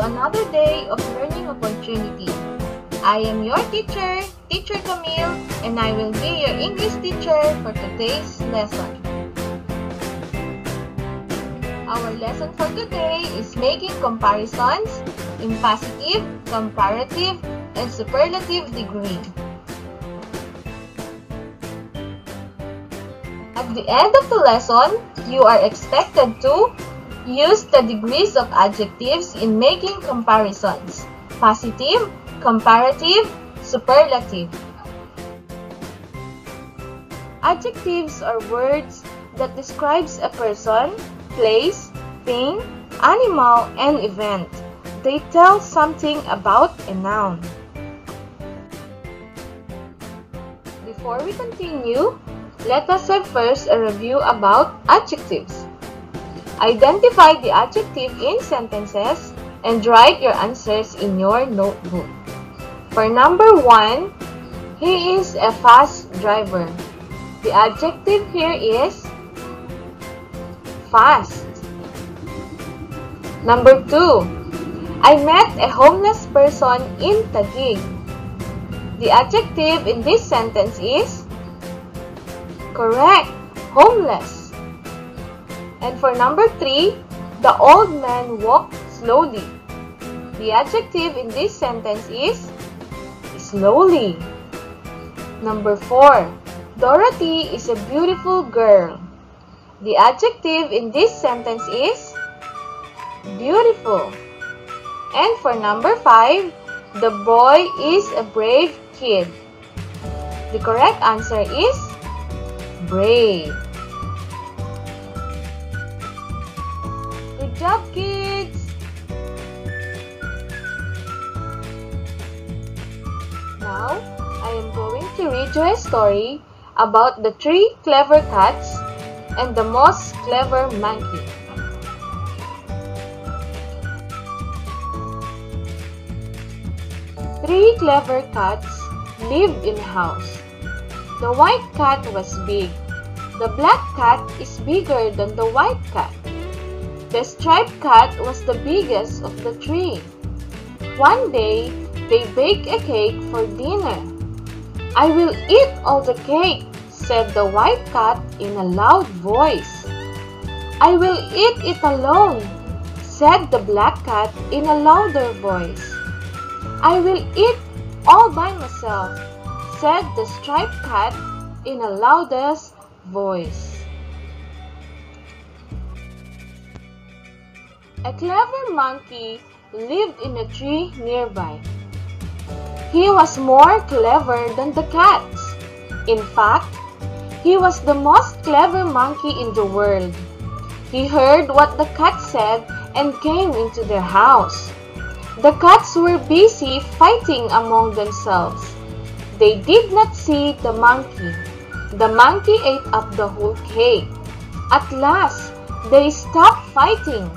another day of learning opportunity. I am your teacher, Teacher Camille, and I will be your English teacher for today's lesson. Our lesson for today is making comparisons in positive, comparative, and superlative degree. At the end of the lesson, you are expected to use the degrees of adjectives in making comparisons: positive, comparative, superlative. Adjectives are words that describes a person, place, thing, animal, and event. They tell something about a noun. Before we continue, let us have first a review about adjectives. Identify the adjective in sentences and write your answers in your notebook. For number 1, he is a fast driver. The adjective here is fast. Number 2, I met a homeless person in Taguig. The adjective in this sentence is correct, homeless. And for number 3, the old man walked slowly. The adjective in this sentence is slowly. Number 4, Dorothy is a beautiful girl. The adjective in this sentence is beautiful. And for number 5, the boy is a brave kid. The correct answer is brave. Good job, kids! Now, I am going to read you a story about the 3 clever cats and the most clever monkey. Three clever cats lived in a house. The white cat was big. The black cat is bigger than the white cat. The striped cat was the biggest of the 3. One day, they baked a cake for dinner. I will eat all the cake, said the white cat in a loud voice. I will eat it alone, said the black cat in a louder voice. I will eat all by myself, said the striped cat in a loudest voice. A clever monkey lived in a tree nearby. He was more clever than the cats. In fact, he was the most clever monkey in the world. He heard what the cats said and came into their house. The cats were busy fighting among themselves. They did not see the monkey. The monkey ate up the whole cake. At last, they stopped fighting.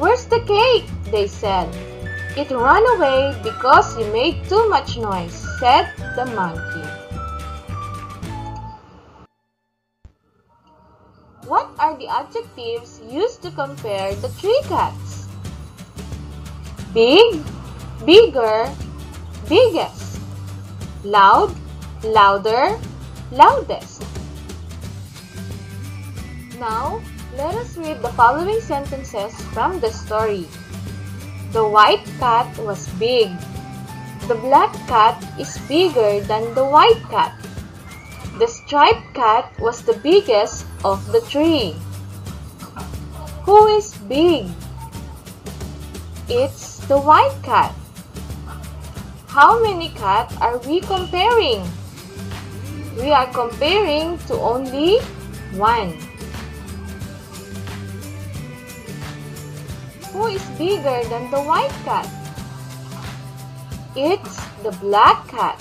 Where's the cake? They said. It ran away because you made too much noise, said the monkey. What are the adjectives used to compare the 3 cats? Big, bigger, biggest. Loud, louder, loudest. Now, let us read the following sentences from the story. The white cat was big. The black cat is bigger than the white cat. The striped cat was the biggest of the 3. Who is big? It's the white cat. How many cats are we comparing? We are comparing to only 1. Who is bigger than the white cat? It's the black cat.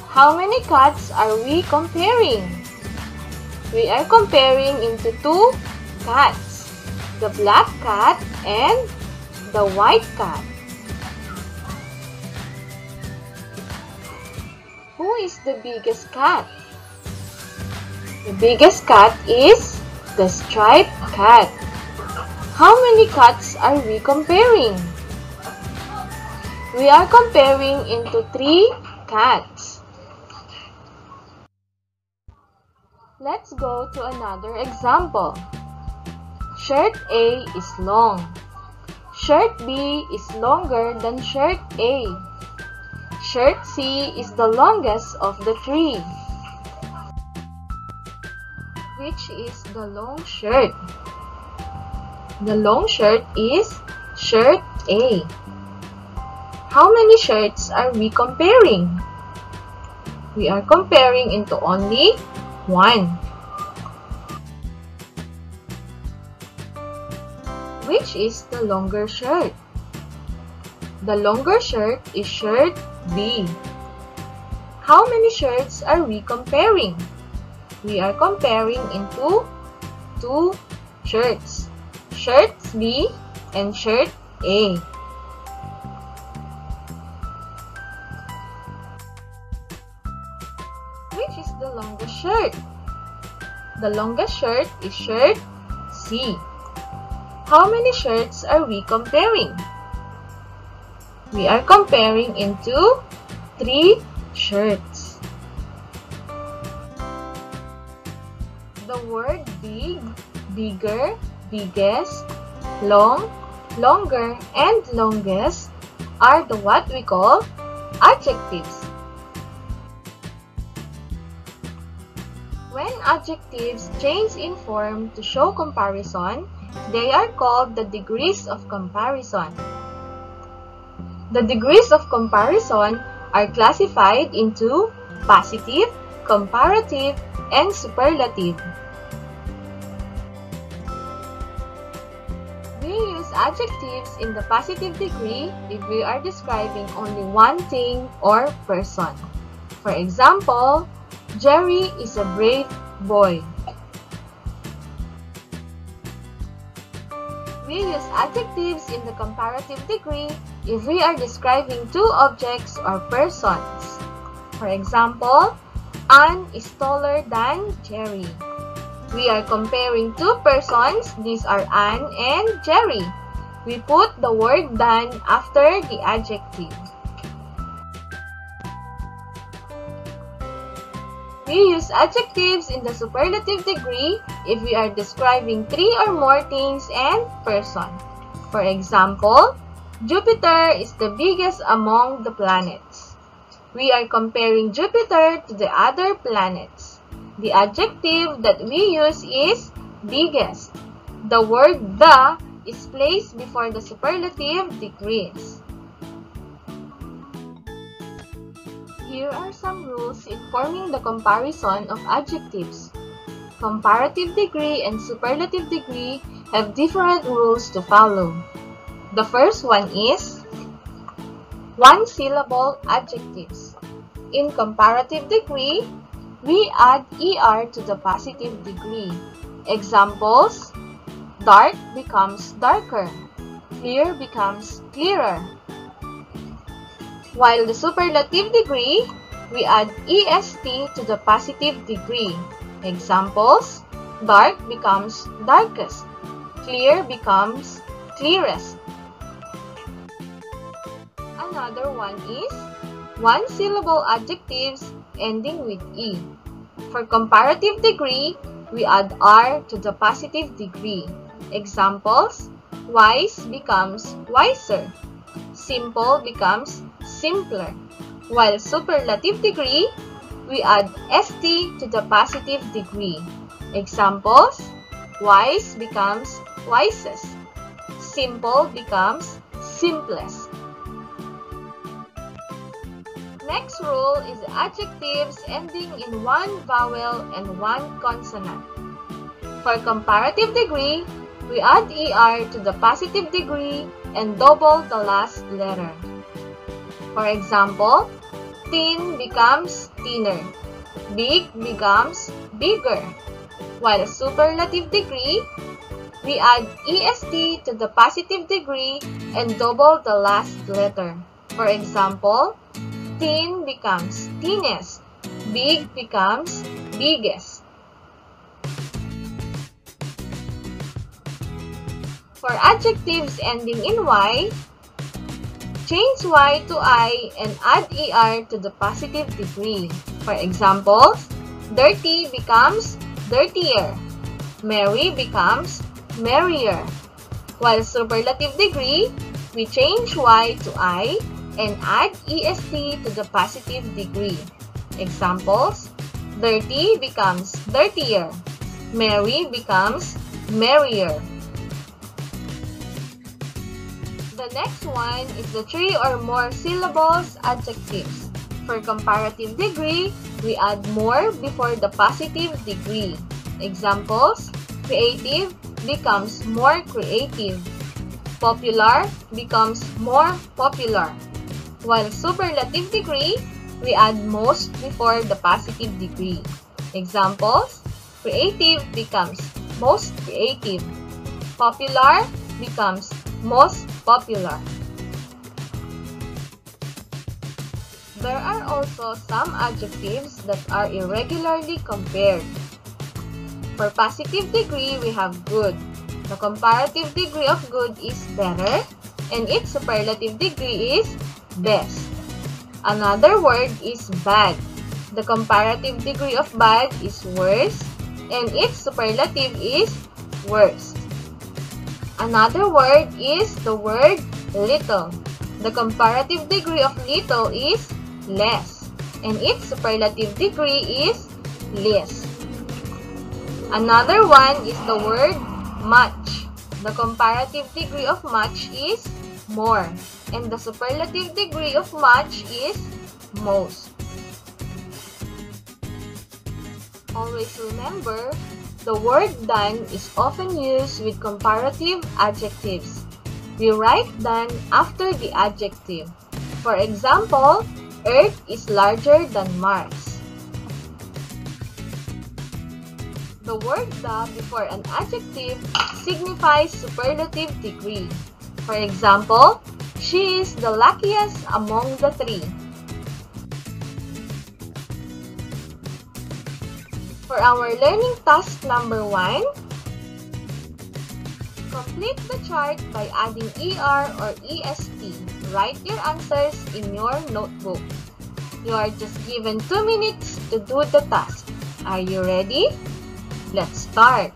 How many cats are we comparing? We are comparing into 2 cats, the black cat and the white cat. Who is the biggest cat? The biggest cat is the striped cat. How many cats are we comparing? We are comparing into 3 cats. Let's go to another example. Shirt A is long. Shirt B is longer than shirt A. Shirt C is the longest of the 3. Which is the long shirt? The long shirt is shirt A. How many shirts are we comparing? We are comparing into only 1. Which is the longer shirt? The longer shirt is shirt B. How many shirts are we comparing? We are comparing into 2 shirts. Shirt B and shirt A. Which is the longest shirt? The longest shirt is shirt C. How many shirts are we comparing? We are comparing into 3 shirts. The word big, bigger, biggest, long, longer, and longest are the what we call adjectives. When adjectives change in form to show comparison, they are called the degrees of comparison. The degrees of comparison are classified into positive, comparative, and superlative. We use adjectives in the positive degree if we are describing only one thing or person. For example, Jerry is a brave boy. We use adjectives in the comparative degree if we are describing 2 objects or persons. For example, Anne is taller than Jerry. We are comparing 2 persons. These are Anne and Jerry. We put the word than after the adjective. We use adjectives in the superlative degree if we are describing 3 or more things and person. For example, Jupiter is the biggest among the planets. We are comparing Jupiter to the other planets. The adjective that we use is biggest. The word the is placed before the superlative degrees. Here are some rules in forming the comparison of adjectives. Comparative degree and superlative degree have different rules to follow. The first one is one-syllable adjectives. In comparative degree, we add ER to the positive degree. Examples: dark becomes darker, clear becomes clearer. While the superlative degree, we add EST to the positive degree. Examples: dark becomes darkest, clear becomes clearest. Another one is one-syllable adjectives ending with E. For comparative degree, we add R to the positive degree. Examples: wise becomes wiser, simple becomes simpler. While superlative degree, we add ST to the positive degree. Examples: wise becomes wisest, simple becomes simplest. Next rule is adjectives ending in 1 vowel and 1 consonant. For comparative degree, we add ER to the positive degree and double the last letter. For example, thin becomes thinner, big becomes bigger. While superlative degree, we add EST to the positive degree and double the last letter. For example, thin becomes thinnest, big becomes biggest. For adjectives ending in Y, Change y to I and add er to the positive degree. For example, dirty becomes dirtier. Merry becomes merrier. While superlative degree, we change y to I and add est to the positive degree. Examples, dirty becomes dirtier. Merry becomes merrier. The next one is the 3 or more syllables adjectives. For comparative degree, we add more before the positive degree. Examples, creative becomes more creative. Popular becomes more popular. While superlative degree, we add most before the positive degree. Examples, creative becomes most creative. Popular becomes most popular. There are also some adjectives that are irregularly compared. For positive degree, we have good. The comparative degree of good is better, and its superlative degree is best. Another word is bad. The comparative degree of bad is worse, and its superlative is worst. Another word is the word little. The comparative degree of little is less, and its superlative degree is least. Another one is the word much. The comparative degree of much is more, and the superlative degree of much is most. Always remember, the word done is often used with comparative adjectives. We write done after the adjective. For example, Earth is larger than Mars. The word the before an adjective signifies superlative degree. For example, she is the luckiest among the three. For our learning task number 1, complete the chart by adding ER or EST. Write your answers in your notebook. You are just given 2 minutes to do the task. Are you ready? Let's start.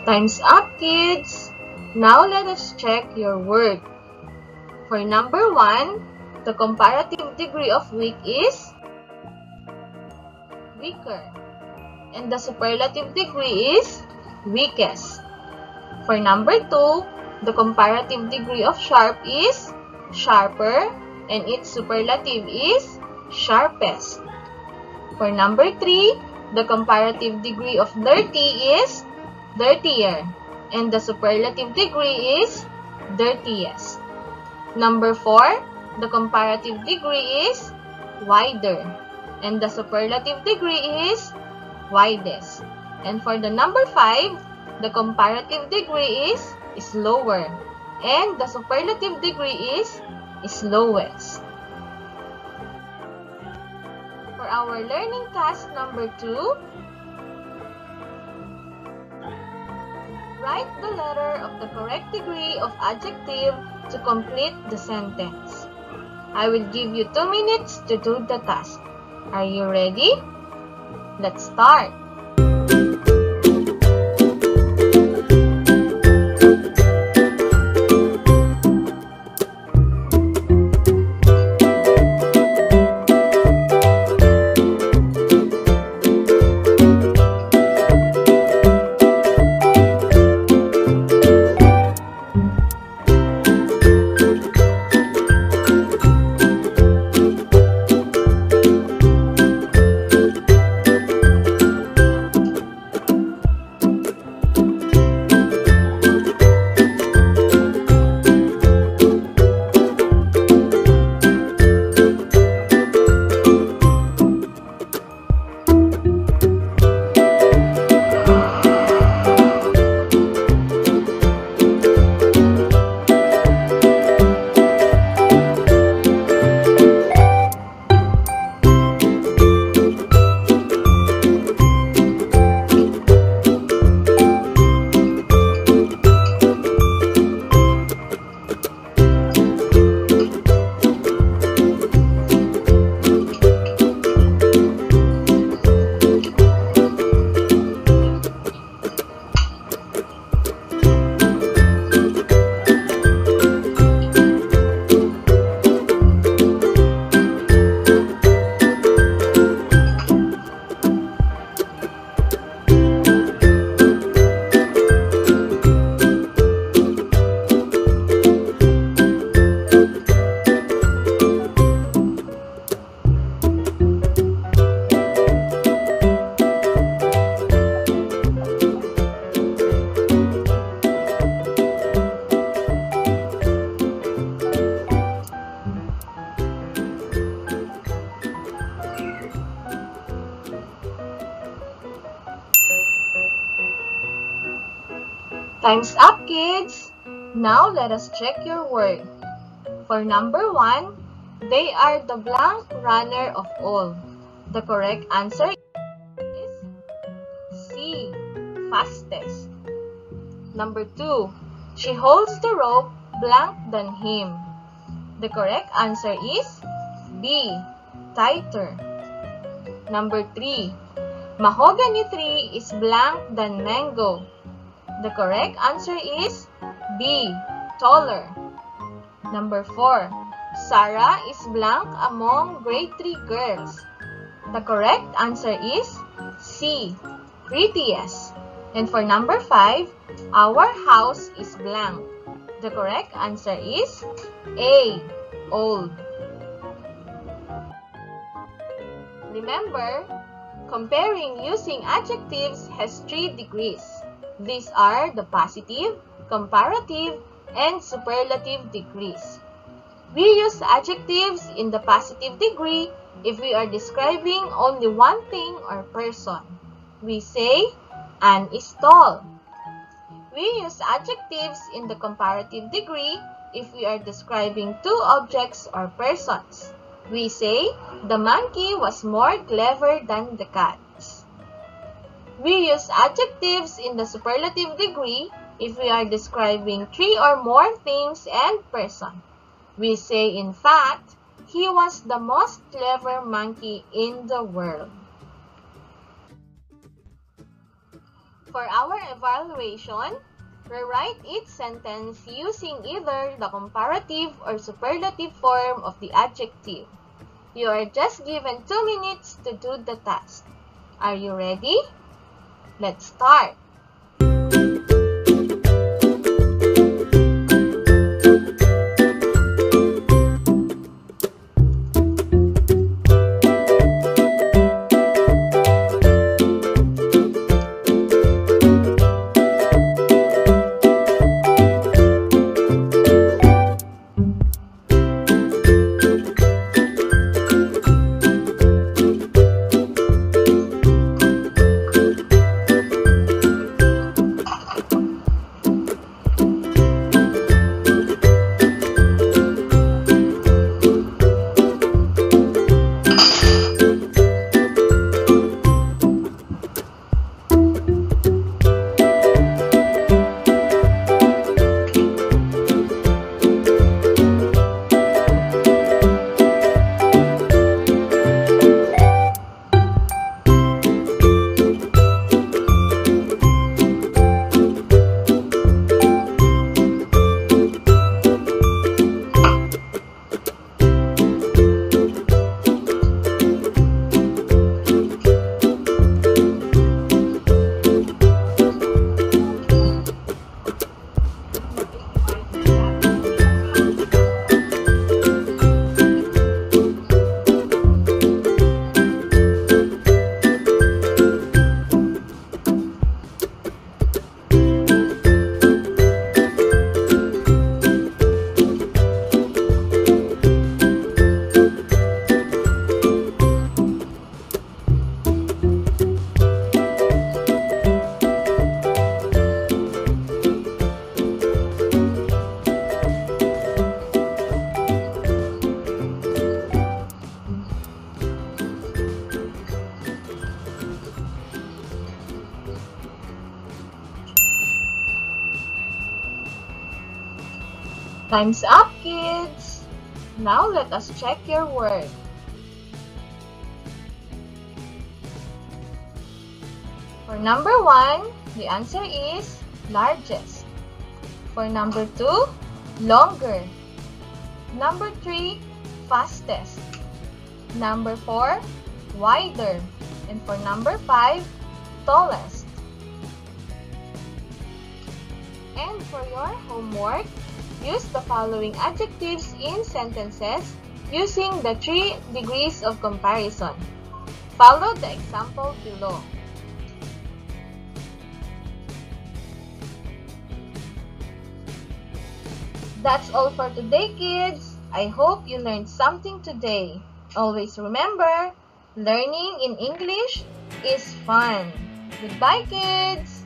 Time's up, kids! Now let us check your word. For number 1, the comparative degree of weak is weaker, and the superlative degree is weakest. For number 2, the comparative degree of sharp is sharper, and its superlative is sharpest. For number 3, the comparative degree of dirty is dirtier, and the superlative degree is dirtiest. Number 4, the comparative degree is wider, and the superlative degree is widest. And for the number 5, the comparative degree is lower, and the superlative degree is lowest. For our learning task number 2, write the letter of the correct degree of adjective to complete the sentence. I will give you 2 minutes to do the task. Are you ready? Let's start. Time's up, kids! Now, let us check your word. For number 1, they are the blank runner of all. The correct answer is C, fastest. Number 2, she holds the rope blank than him. The correct answer is B, tighter. Number 3, mahogany tree is blank than mango. The correct answer is B, taller. Number 4, Sarah is blank among grade 3 girls. The correct answer is C, prettiest. And for number 5, our house is blank. The correct answer is A, old. Remember, comparing using adjectives has 3 degrees. These are the positive, comparative, and superlative degrees. We use adjectives in the positive degree if we are describing only one thing or person. We say, Anne is tall. We use adjectives in the comparative degree if we are describing 2 objects or persons. We say, the monkey was more clever than the cat. We use adjectives in the superlative degree if we are describing 3 or more things and person. We say, in fact, he was the most clever monkey in the world. For our evaluation, rewrite each sentence using either the comparative or superlative form of the adjective. You are just given 2 minutes to do the task. Are you ready? Let's start. Time's up, kids! Now let us check your word. For number 1, the answer is largest. For number 2, longer. Number 3, fastest. Number 4, wider. And for number 5, tallest. And for your homework, use the following adjectives in sentences using the 3 degrees of comparison. Follow the example below. That's all for today, kids. I hope you learned something today. Always remember, learning in English is fun. Goodbye, kids!